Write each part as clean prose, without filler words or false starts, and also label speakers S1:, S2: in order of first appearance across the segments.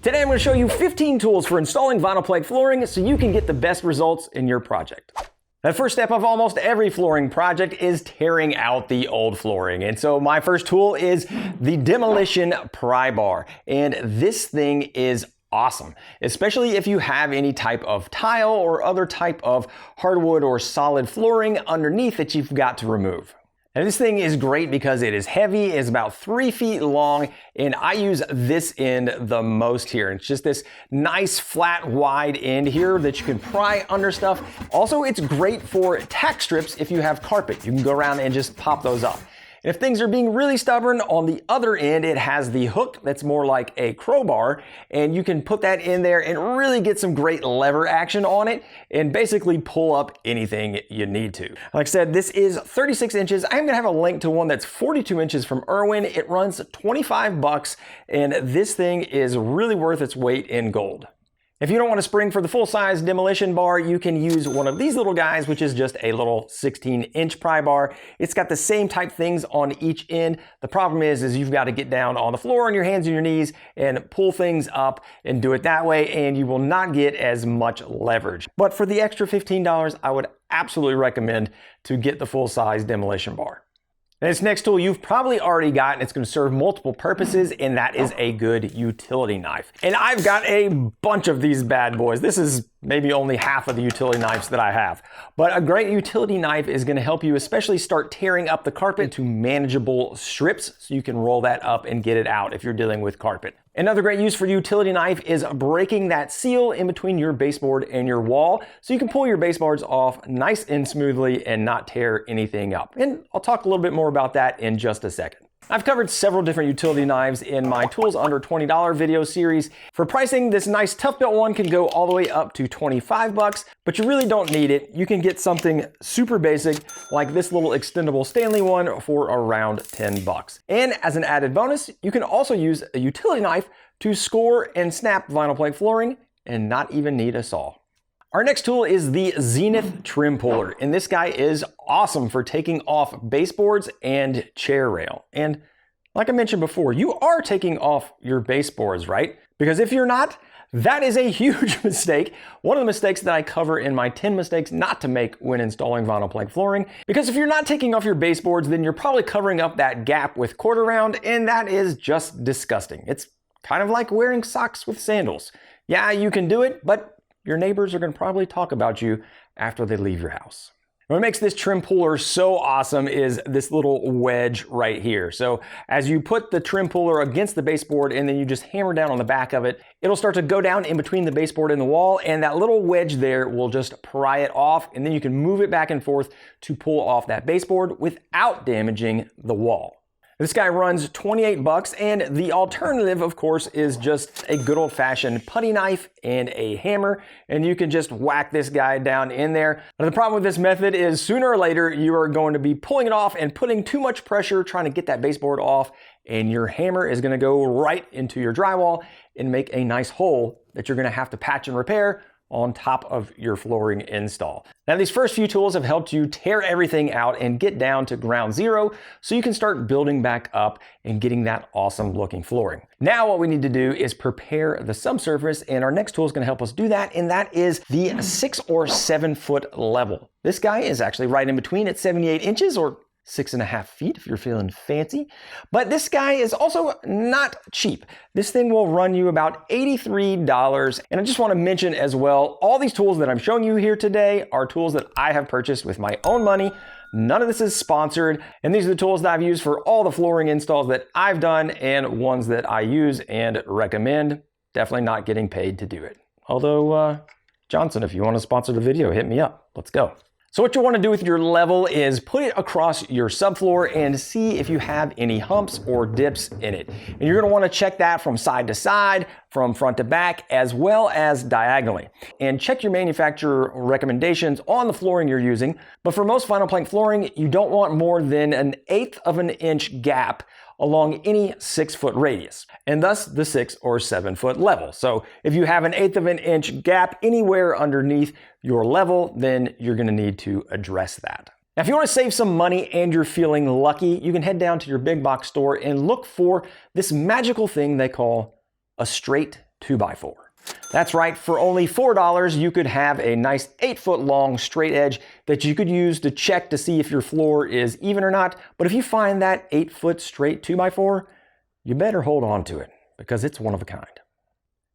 S1: Today I'm going to show you 15 tools for installing vinyl plank flooring so you can get the best results in your project. The first step of almost every flooring project is tearing out the old flooring. And so my first tool is the demolition pry bar. And this thing is awesome, especially if you have any type of tile or other type of hardwood or solid flooring underneath that you've got to remove. And this thing is great because it is heavy, it's about 3 feet long, and I use this end the most here. It's just this nice flat wide end here that you can pry under stuff. Also, it's great for tack strips if you have carpet. You can go around and just pop those up. And if things are being really stubborn, on the other end, it has the hook that's more like a crowbar, and you can put that in there and really get some great lever action on it and basically pull up anything you need to. Like I said, this is 36 inches. I'm gonna have a link to one that's 42 inches from Irwin. It runs 25 bucks, and this thing is really worth its weight in gold. If you don't want to spring for the full-size demolition bar, you can use one of these little guys, which is just a little 16-inch pry bar. It's got the same type things on each end. The problem is you've got to get down on the floor on your hands and your knees and pull things up and do it that way, and you will not get as much leverage. But for the extra $15, I would absolutely recommend to get the full-size demolition bar. And this next tool you've probably already got, and it's going to serve multiple purposes, and that is a good utility knife. And I've got a bunch of these bad boys. This is maybe only half of the utility knives that I have. But a great utility knife is going to help you especially start tearing up the carpet into manageable strips so you can roll that up and get it out if you're dealing with carpet. Another great use for the utility knife is breaking that seal in between your baseboard and your wall so you can pull your baseboards off nice and smoothly and not tear anything up. And I'll talk a little bit more about that in just a second. I've covered several different utility knives in my Tools Under $20 video series. For pricing, this nice tough built one can go all the way up to 25 bucks, but you really don't need it. You can get something super basic like this little extendable Stanley one for around 10 bucks. And as an added bonus, you can also use a utility knife to score and snap vinyl plank flooring and not even need a saw. Our next tool is the Zenith Trim Puller, and this guy is awesome for taking off baseboards and chair rail. And like I mentioned before, you are taking off your baseboards, right? Because if you're not, that is a huge mistake. One of the mistakes that I cover in my 10 mistakes not to make when installing vinyl plank flooring. Because if you're not taking off your baseboards, then you're probably covering up that gap with quarter round, and that is just disgusting. It's kind of like wearing socks with sandals. Yeah, you can do it, but your neighbors are going to probably talk about you after they leave your house. What makes this trim puller so awesome is this little wedge right here. So as you put the trim puller against the baseboard and then you just hammer down on the back of it, it'll start to go down in between the baseboard and the wall, and that little wedge there will just pry it off, and then you can move it back and forth to pull off that baseboard without damaging the wall. This guy runs 28 bucks, and the alternative, of course, is just a good old-fashioned putty knife and a hammer, and you can just whack this guy down in there. But the problem with this method is sooner or later, you are going to be pulling it off and putting too much pressure trying to get that baseboard off, and your hammer is going to go right into your drywall and make a nice hole that you're going to have to patch and repair on top of your flooring install. Now, these first few tools have helped you tear everything out and get down to ground zero so you can start building back up and getting that awesome looking flooring. Now what we need to do is prepare the subsurface, and our next tool is going to help us do that, and that is the 6 or 7 foot level. This guy is actually right in between at 78 inches or 6.5 feet if you're feeling fancy. But this guy is also not cheap. This thing will run you about $83. And I just want to mention as well, all these tools that I'm showing you here today are tools that I have purchased with my own money. None of this is sponsored. And these are the tools that I've used for all the flooring installs that I've done and ones that I use and recommend. Definitely not getting paid to do it. Although, Johnson, if you want to sponsor the video, hit me up. Let's go. So what you want to do with your level is put it across your subfloor and see if you have any humps or dips in it. And you're going to want to check that from side to side, from front to back, as well as diagonally. And check your manufacturer recommendations on the flooring you're using. But for most vinyl plank flooring, you don't want more than 1/8 of an inch gap along any 6 foot radius, and thus the 6 or 7 foot level. So if you have 1/8 of an inch gap anywhere underneath your level, then you're gonna need to address that. Now, if you want to save some money and you're feeling lucky, you can head down to your big box store and look for this magical thing they call a straight 2x4. That's right, for only $4, you could have a nice 8-foot long straight edge that you could use to check to see if your floor is even or not. But if you find that 8-foot straight 2x4, you better hold on to it because it's one of a kind.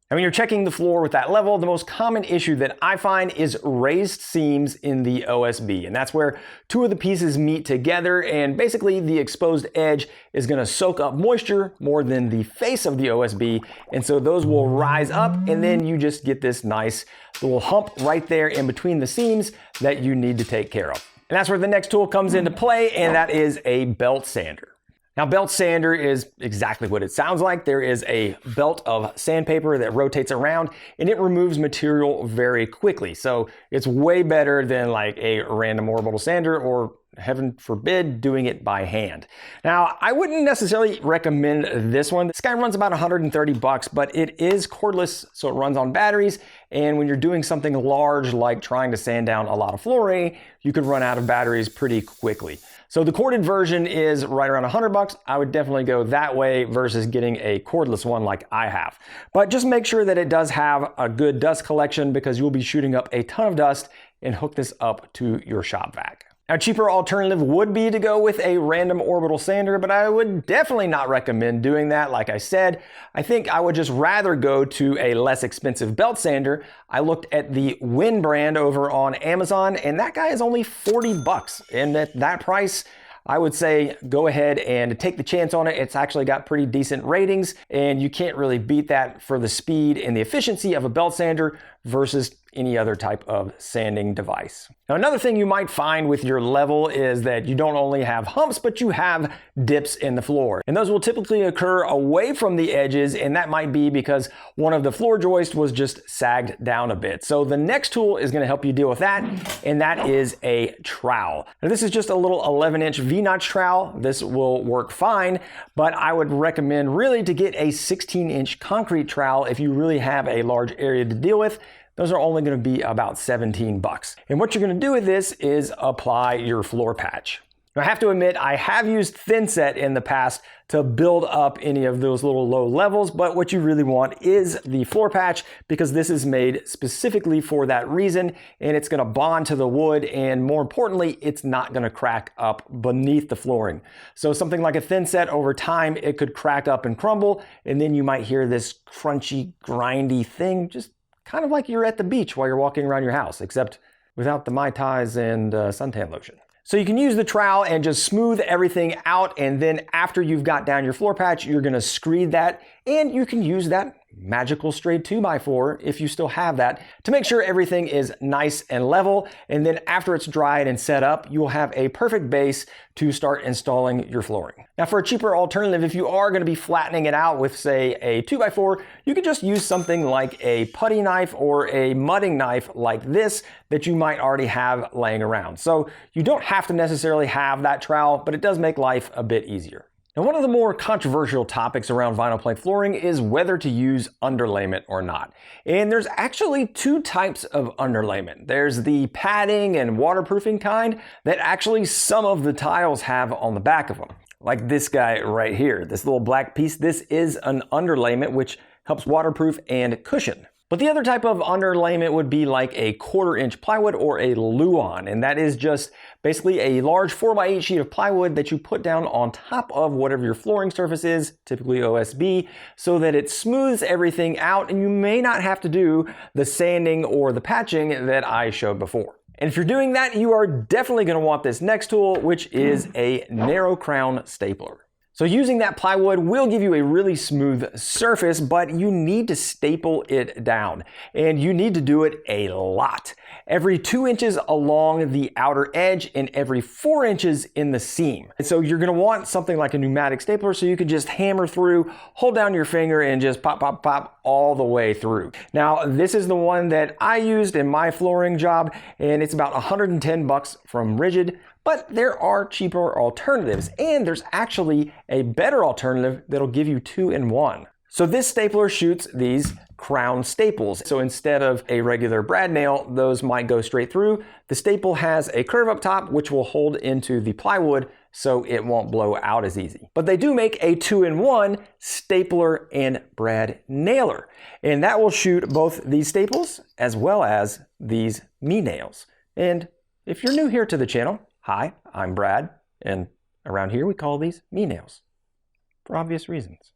S1: And when you're checking the floor with that level, the most common issue that I find is raised seams in the OSB. And that's where two of the pieces meet together, and basically the exposed edge is going to soak up moisture more than the face of the OSB. And so those will rise up, and then you just get this nice little hump right there in between the seams that you need to take care of. And that's where the next tool comes into play, and that is a belt sander. Now, belt sander is exactly what it sounds like. There is a belt of sandpaper that rotates around and it removes material very quickly. So it's way better than like a random orbital sander or, heaven forbid, doing it by hand. Now, I wouldn't necessarily recommend this one. This guy runs about $130, but it is cordless, so it runs on batteries. And when you're doing something large like trying to sand down a lot of flooring, you could run out of batteries pretty quickly. So the corded version is right around $100. I would definitely go that way versus getting a cordless one like I have. But just make sure that it does have a good dust collection because you'll be shooting up a ton of dust, and hook this up to your shop vac. Now, a cheaper alternative would be to go with a random orbital sander, but I would definitely not recommend doing that. Like I said, I think I would just rather go to a less expensive belt sander. I looked at the Win brand over on Amazon, and that guy is only $40. And at that price, I would say go ahead and take the chance on it. It's actually got pretty decent ratings, and you can't really beat that for the speed and the efficiency of a belt sander versus any other type of sanding device. Now, another thing you might find with your level is that you don't only have humps, but you have dips in the floor. And those will typically occur away from the edges, and that might be because one of the floor joists was just sagged down a bit. So the next tool is going to help you deal with that, and that is a trowel. Now, this is just a little 11-inch V-notch trowel. This will work fine, but I would recommend really to get a 16-inch concrete trowel if you really have a large area to deal with. Those are only going to be about $17. And what you're going to do with this is apply your floor patch. Now, I have to admit, I have used thinset in the past to build up any of those little low levels, but what you really want is the floor patch because this is made specifically for that reason, and it's going to bond to the wood, and more importantly, it's not going to crack up beneath the flooring. So something like a thinset, over time, it could crack up and crumble, and then you might hear this crunchy, grindy thing, just kind of like you're at the beach while you're walking around your house, except without the Mai Tais and suntan lotion. So you can use the trowel and just smooth everything out, and then after you've got down your floor patch, you're gonna screed that, and you can use that magical straight 2x4 if you still have that to make sure everything is nice and level. And then after it's dried and set up, you will have a perfect base to start installing your flooring. Now, for a cheaper alternative, if you are going to be flattening it out with, say, a 2x4, you could just use something like a putty knife or a mudding knife like this that you might already have laying around. So you don't have to necessarily have that trowel, but it does make life a bit easier. Now, one of the more controversial topics around vinyl plank flooring is whether to use underlayment or not. And there's actually two types of underlayment. There's the padding and waterproofing kind that actually some of the tiles have on the back of them. Like this guy right here, this little black piece, this is an underlayment which helps waterproof and cushion. But the other type of underlayment would be like a 1/4-inch plywood or a Luan, and that is just basically a large 4x8 sheet of plywood that you put down on top of whatever your flooring surface is, typically OSB, so that it smooths everything out and you may not have to do the sanding or the patching that I showed before. And if you're doing that, you are definitely going to want this next tool, which is a narrow crown stapler. So using that plywood will give you a really smooth surface, but you need to staple it down, and you need to do it a lot. Every 2 inches along the outer edge and every 4 inches in the seam. And so you're gonna want something like a pneumatic stapler so you can just hammer through, hold down your finger and just pop, pop, pop all the way through. Now, this is the one that I used in my flooring job, and it's about $110 from Rigid. But there are cheaper alternatives, and there's actually a better alternative that'll give you 2-in-1. So this stapler shoots these crown staples. So instead of a regular brad nail, those might go straight through. The staple has a curve up top, which will hold into the plywood so it won't blow out as easy. But they do make a 2-in-1 stapler and brad nailer, and that will shoot both these staples as well as these me nails. And if you're new here to the channel, hi, I'm Brad, and around here we call these me nails for obvious reasons.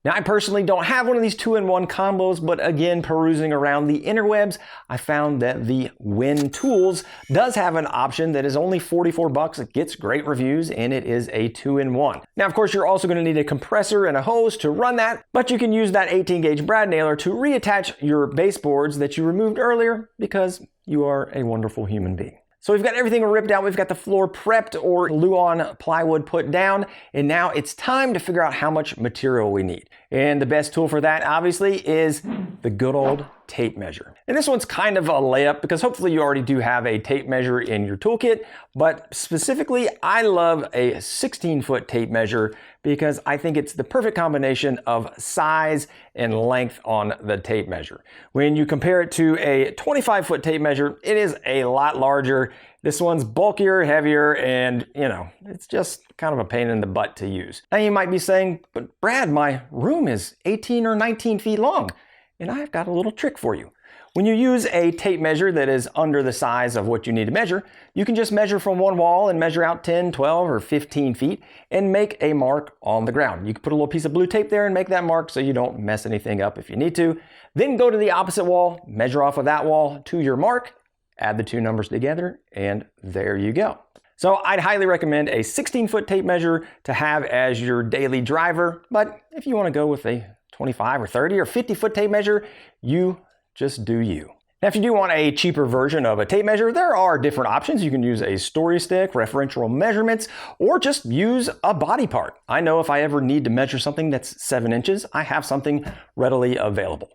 S1: Now, I personally don't have one of these 2-in-1 combos, but again, perusing around the interwebs, I found that the Win Tools does have an option that is only 44 bucks. It gets great reviews, and it is a 2-in-1. Now, of course, you're also going to need a compressor and a hose to run that, but you can use that 18-gauge brad nailer to reattach your baseboards that you removed earlier because you are a wonderful human being. So we've got everything ripped out, we've got the floor prepped or Luan plywood put down, and now it's time to figure out how much material we need. And the best tool for that, obviously, is the good old tape measure. And this one's kind of a layup because hopefully you already do have a tape measure in your toolkit, but specifically, I love a 16-foot tape measure because I think it's the perfect combination of size and length on the tape measure. When you compare it to a 25-foot tape measure, it is a lot larger. This one's bulkier, heavier, and it's just kind of a pain in the butt to use. Now you might be saying, but Brad, my room is 18 or 19 feet long, and I've got a little trick for you. When you use a tape measure that is under the size of what you need to measure, you can just measure from one wall and measure out 10, 12, or 15 feet and make a mark on the ground. You can put a little piece of blue tape there and make that mark so you don't mess anything up if you need to. Then go to the opposite wall, measure off of that wall to your mark, add the two numbers together, and there you go. So I'd highly recommend a 16-foot tape measure to have as your daily driver, but if you want to go with a 25 or 30 or 50-foot tape measure, you just do you. Now, if you do want a cheaper version of a tape measure, there are different options. You can use a story stick, referential measurements, or just use a body part. I know if I ever need to measure something that's 7 inches, I have something readily available.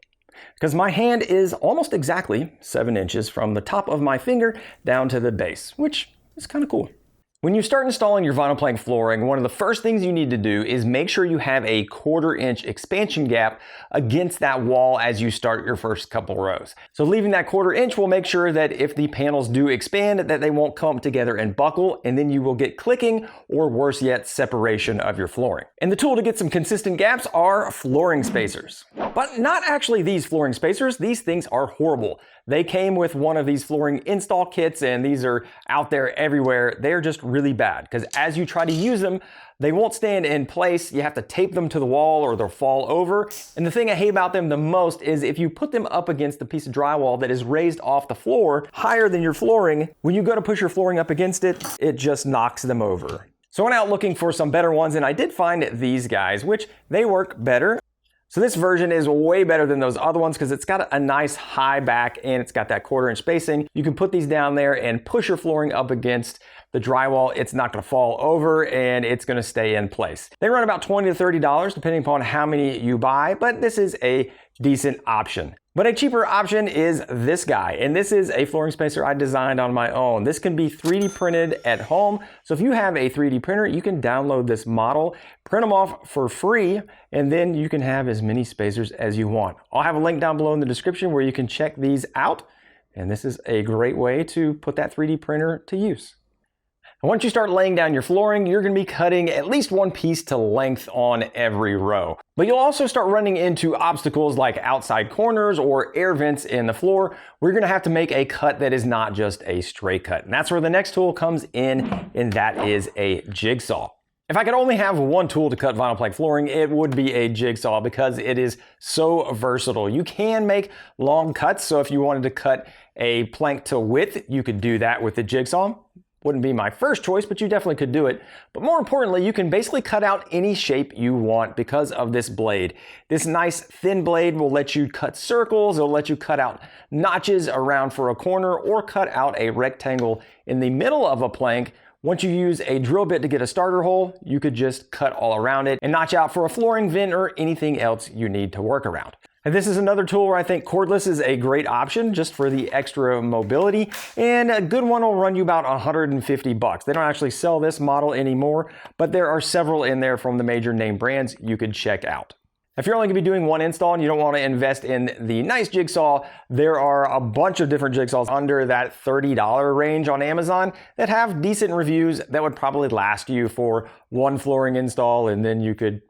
S1: Because my hand is almost exactly 7 inches from the top of my finger down to the base, which is kind of cool. When you start installing your vinyl plank flooring, one of the first things you need to do is make sure you have a 1/4 inch expansion gap against that wall as you start your first couple rows. So leaving that 1/4 inch will make sure that if the panels do expand, that they won't come together and buckle, and then you will get clicking or worse yet, separation of your flooring. And the tool to get some consistent gaps are flooring spacers. But not actually these flooring spacers. These things are horrible. They came with one of these flooring install kits, and these are out there everywhere. They're just really bad because as you try to use them, they won't stand in place. You have to tape them to the wall or they'll fall over. And the thing I hate about them the most is if you put them up against a piece of drywall that is raised off the floor higher than your flooring, when you go to push your flooring up against it, it just knocks them over. So I went out looking for some better ones, and I did find these guys, which they work better. So this version is way better than those other ones because it's got a nice high back and it's got that 1/4 inch spacing. You can put these down there and push your flooring up against the drywall. It's not going to fall over and it's going to stay in place. They run about $20 to $30 depending upon how many you buy, but this is a decent option. But a cheaper option is this guy, and this is a flooring spacer I designed on my own. This can be 3D printed at home. So if you have a 3D printer, you can download this model, print them off for free, and then you can have as many spacers as you want. I'll have a link down below in the description where you can check these out. And this is a great way to put that 3D printer to use. And once you start laying down your flooring, you're going to be cutting at least one piece to length on every row. But you'll also start running into obstacles like outside corners or air vents in the floor, where you're going to have to make a cut that is not just a straight cut. And that's where the next tool comes in, and that is a jigsaw. If I could only have one tool to cut vinyl plank flooring, it would be a jigsaw because it is so versatile. You can make long cuts, so if you wanted to cut a plank to width, you could do that with the jigsaw. Wouldn't be my first choice, but you definitely could do it. But more importantly, you can basically cut out any shape you want because of this blade. This nice thin blade will let you cut circles, it'll let you cut out notches around for a corner or cut out a rectangle in the middle of a plank. Once you use a drill bit to get a starter hole, you could just cut all around it and notch out for a flooring vent or anything else you need to work around. And this is another tool where I think cordless is a great option just for the extra mobility, and a good one will run you about 150 bucks. They don't actually sell this model anymore, but there are several in there from the major name brands you could check out. If you're only going to be doing one install and you don't want to invest in the nice jigsaw, there are a bunch of different jigsaws under that $30 range on Amazon that have decent reviews that would probably last you for one flooring install, and then you could,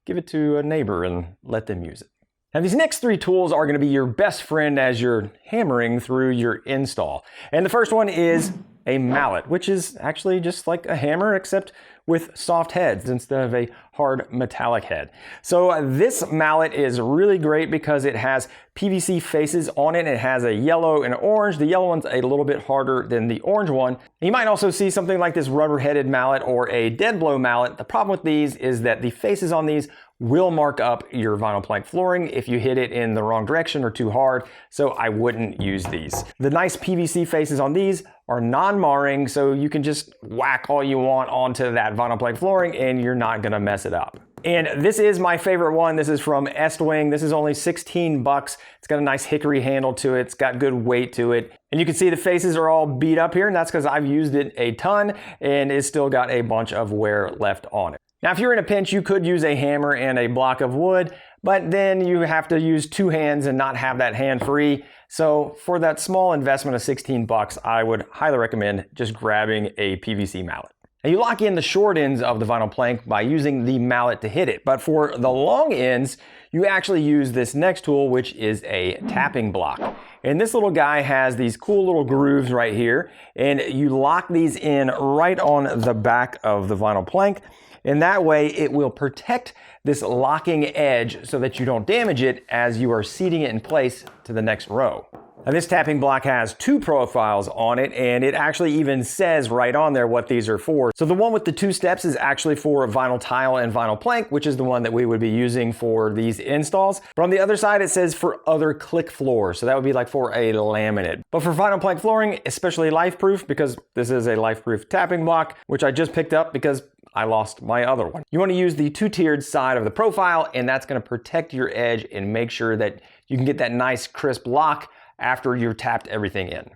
S1: give it to a neighbor and let them use it. Now these next three tools are going to be your best friend as you're hammering through your install. And the first one is a mallet, which is actually just like a hammer except with soft heads instead of a hard metallic head. So this mallet is really great because it has PVC faces on it. It has a yellow and orange. The yellow one's a little bit harder than the orange one. You might also see something like this rubber-headed mallet or a dead blow mallet. The problem with these is that the faces on these will mark up your vinyl plank flooring if you hit it in the wrong direction or too hard, so I wouldn't use these. The nice PVC faces on these are non-marring, so you can just whack all you want onto that vinyl plank flooring and you're not gonna mess it up. And this is my favorite one. This is from Estwing. This is only 16 bucks. It's got a nice hickory handle to it. It's got good weight to it. And you can see the faces are all beat up here, and that's because I've used it a ton and it's still got a bunch of wear left on it. Now, if you're in a pinch, you could use a hammer and a block of wood, but then you have to use two hands and not have that hand free. So for that small investment of 16 bucks, I would highly recommend just grabbing a PVC mallet. Now you lock in the short ends of the vinyl plank by using the mallet to hit it, but for the long ends, you actually use this next tool, which is a tapping block. And this little guy has these cool little grooves right here, and you lock these in right on the back of the vinyl plank. And that way it will protect this locking edge so that you don't damage it as you are seating it in place to the next row. Now this tapping block has two profiles on it, and it actually even says right on there what these are for. So the one with the two steps is actually for vinyl tile and vinyl plank, which is the one that we would be using for these installs. But on the other side, it says for other click floors. So that would be like for a laminate. But for vinyl plank flooring, especially life-proof, because this is a life-proof tapping block, which I just picked up because I lost my other one. You want to use the two-tiered side of the profile, and that's going to protect your edge and make sure that you can get that nice crisp lock after you've tapped everything in.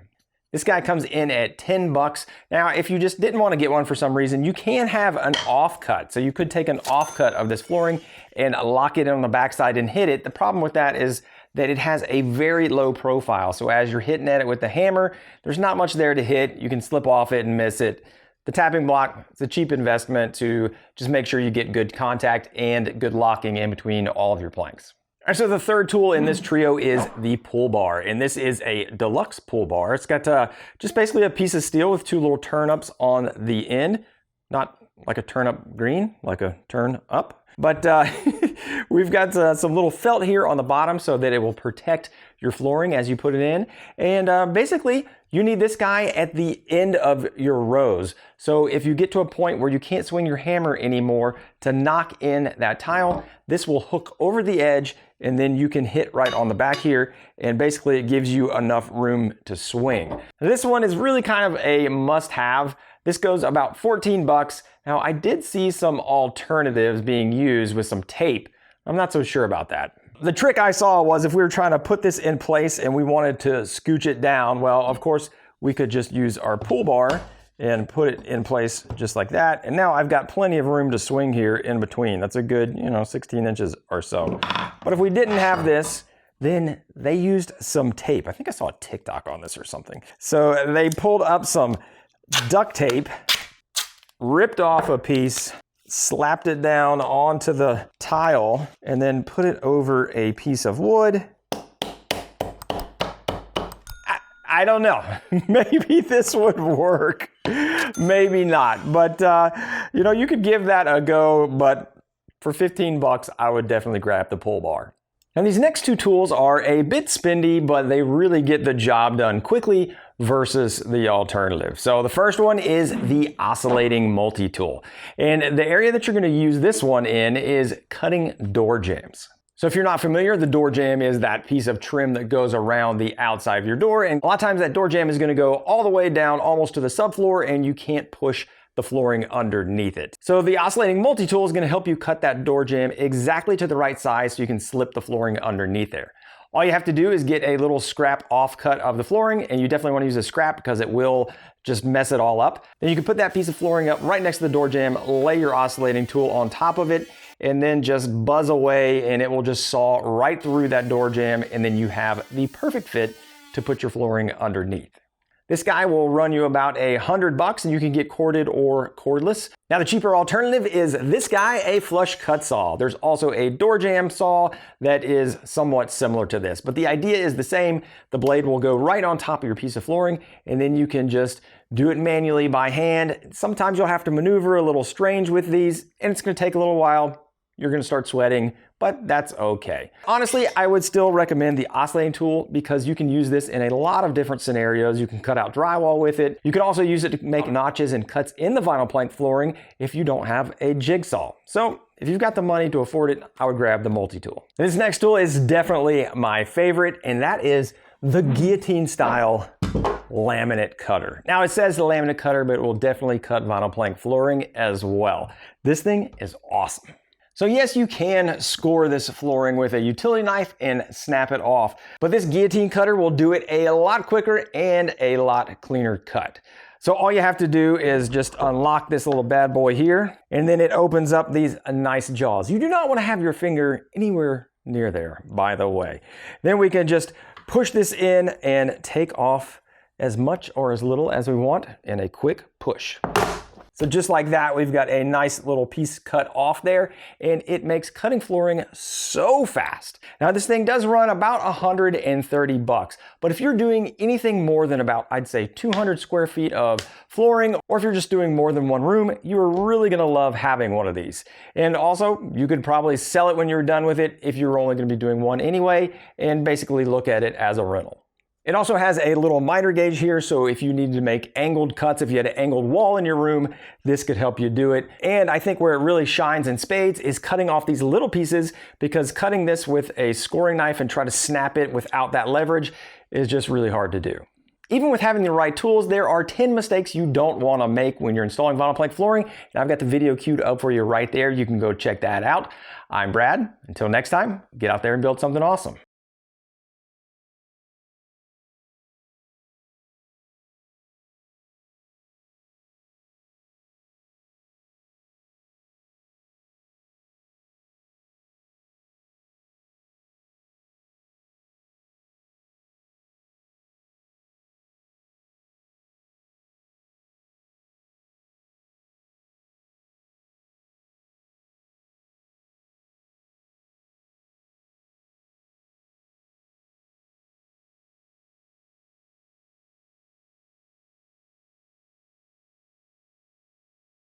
S1: This guy comes in at 10 bucks. Now, if you just didn't want to get one for some reason, you can have an offcut. So you could take an offcut of this flooring and lock it on the backside and hit it. The problem with that is that it has a very low profile. So as you're hitting at it with the hammer, there's not much there to hit. You can slip off it and miss it. The tapping block, it's a cheap investment to just make sure you get good contact and good locking in between all of your planks. All right, so the third tool in this trio is the pull bar, and this is a deluxe pull bar. It's got just basically a piece of steel with two little turn-ups on the end, not like a turnip green, like a turn up. But we've got some little felt here on the bottom so that it will protect your flooring as you put it in. And basically, you need this guy at the end of your rows. So if you get to a point where you can't swing your hammer anymore to knock in that tile, this will hook over the edge and then you can hit right on the back here, and basically it gives you enough room to swing. Now, this one is really kind of a must-have. This goes about 14 bucks. Now, I did see some alternatives being used with some tape. I'm not so sure about that. The trick I saw was if we were trying to put this in place and we wanted to scooch it down, well, of course, we could just use our pull bar and put it in place just like that. And now I've got plenty of room to swing here in between. That's a good, 16 inches or so. But if we didn't have this, then they used some tape. I think I saw a TikTok on this or something. So they pulled up some duct tape, ripped off a piece, slapped it down onto the tile, and then put it over a piece of wood. I don't know. Maybe this would work. Maybe not. But, you could give that a go, but for 15 bucks, I would definitely grab the pull bar. Now these next two tools are a bit spendy, but they really get the job done quickly versus the alternative. So the first one is the oscillating multi-tool. And the area that you're going to use this one in is cutting door jambs. So if you're not familiar, the door jamb is that piece of trim that goes around the outside of your door. And a lot of times that door jamb is going to go all the way down almost to the subfloor, and you can't push the flooring underneath it. So the oscillating multi-tool is going to help you cut that door jamb exactly to the right size so you can slip the flooring underneath there. All you have to do is get a little scrap offcut of the flooring, and you definitely want to use a scrap because it will just mess it all up. Then you can put that piece of flooring up right next to the door jamb, lay your oscillating tool on top of it, and then just buzz away, and it will just saw right through that door jamb, and then you have the perfect fit to put your flooring underneath. This guy will run you about $100 and you can get corded or cordless. Now the cheaper alternative is this guy, a flush cut saw. There's also a door jamb saw that is somewhat similar to this, but the idea is the same. The blade will go right on top of your piece of flooring, and then you can just do it manually by hand. Sometimes you'll have to maneuver a little strange with these, and it's gonna take a little while. You're gonna start sweating, but that's okay. Honestly, I would still recommend the oscillating tool because you can use this in a lot of different scenarios. You can cut out drywall with it. You can also use it to make notches and cuts in the vinyl plank flooring if you don't have a jigsaw. So if you've got the money to afford it, I would grab the multi-tool. This next tool is definitely my favorite, and that is the guillotine style laminate cutter. Now it says the laminate cutter, but it will definitely cut vinyl plank flooring as well. This thing is awesome. So yes, you can score this flooring with a utility knife and snap it off, but this guillotine cutter will do it a lot quicker and a lot cleaner cut. So all you have to do is just unlock this little bad boy here, and then it opens up these nice jaws. You do not want to have your finger anywhere near there, by the way. Then we can just push this in and take off as much or as little as we want in a quick push. So just like that, we've got a nice little piece cut off there, and it makes cutting flooring so fast. Now this thing does run about $130, but if you're doing anything more than about, I'd say 200 square feet of flooring, or if you're just doing more than one room, you're really gonna love having one of these. And also, you could probably sell it when you're done with it if you're only gonna be doing one anyway, and basically look at it as a rental. It also has a little miter gauge here, so if you needed to make angled cuts, if you had an angled wall in your room, this could help you do it. And I think where it really shines in spades is cutting off these little pieces, because cutting this with a scoring knife and try to snap it without that leverage is just really hard to do. Even with having the right tools, there are 10 mistakes you don't want to make when you're installing vinyl plank flooring. And I've got the video queued up for you right there. You can go check that out. I'm Brad. Until next time, get out there and build something awesome.